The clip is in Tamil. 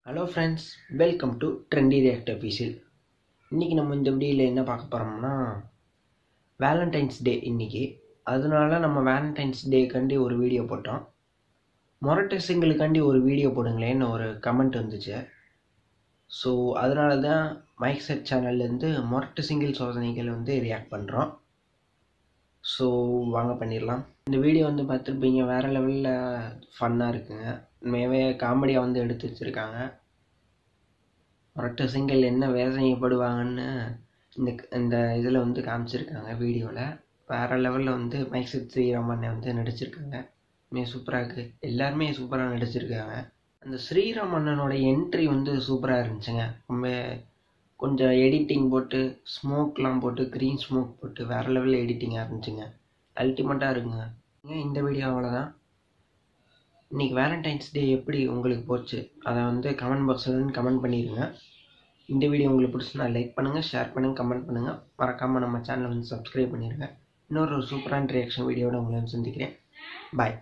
Hello friends, welcome to trendy react official. இன்றைக்கி நம்ம இந்த வீடியோவில் என்ன பார்க்க போகிறோம்னா, வேலண்டைன்ஸ் டே இன்றைக்கி. அதனால நம்ம வேலண்டைன்ஸ் டேக்காண்டி ஒரு வீடியோ போட்டோம். மொரட்டு சிங்கிளுக்காண்டி ஒரு வீடியோ போடுங்களேன்னு ஒரு கமெண்ட் வந்துச்சு. ஸோ அதனால தான் மைக் செட் சேனல்லேருந்து மொரட்டு சிங்கிள் சோதனைகள் ரியாக்ட் பண்ணுறோம். ஸோ வாங்க பண்ணிடலாம். இந்த வீடியோ பார்த்துருப்பீங்க, வேறு லெவலில் ஃபன்னாக இருக்குங்க. உண்மையாகவே காமெடியாக எடுத்து வச்சுருக்காங்க. மொரட்டு சிங்கிள் என்ன வேதனைப்படுவாங்கன்னு இந்த இதில் காமிச்சிருக்காங்க வீடியோவில். வேறு லெவலில் மைக் செட் ஸ்ரீராமண்ணே நடிச்சிருக்காங்க. சூப்பராக இருக்குது. எல்லாருமே சூப்பராக நடிச்சிருக்காங்க. அந்த ஸ்ரீராமண்ணனோட என்ட்ரி சூப்பராக இருந்துச்சுங்க. ரொம்ப கொஞ்சம் எடிட்டிங் போட்டு ஸ்மோக்லாம் போட்டு க்ரீன் ஸ்மோக் போட்டு வேறு லெவலில் எடிட்டிங்காக இருந்துச்சுங்க. அல்டிமேட்டாக இருக்குங்க. இந்த வீடியோ அவ்வளோதான். இன்றைக்கி வேலண்டைன்ஸ் டே எப்படி உங்களுக்கு போச்சு அதை கமெண்ட் பாக்ஸில் கமெண்ட் பண்ணிடுங்க. இந்த வீடியோ உங்களுக்கு பிடிச்சுன்னா லைக் பண்ணுங்கள், ஷேர் பண்ணுங்கள், கமெண்ட் பண்ணுங்கள். மறக்காமல் நம்ம சேனலை சப்ஸ்கிரைப் பண்ணிடுங்க. இன்னொரு சூப்பரான ரியாக்ஷன் வீடியோட உங்களை சந்திக்கிறேன். பாய்.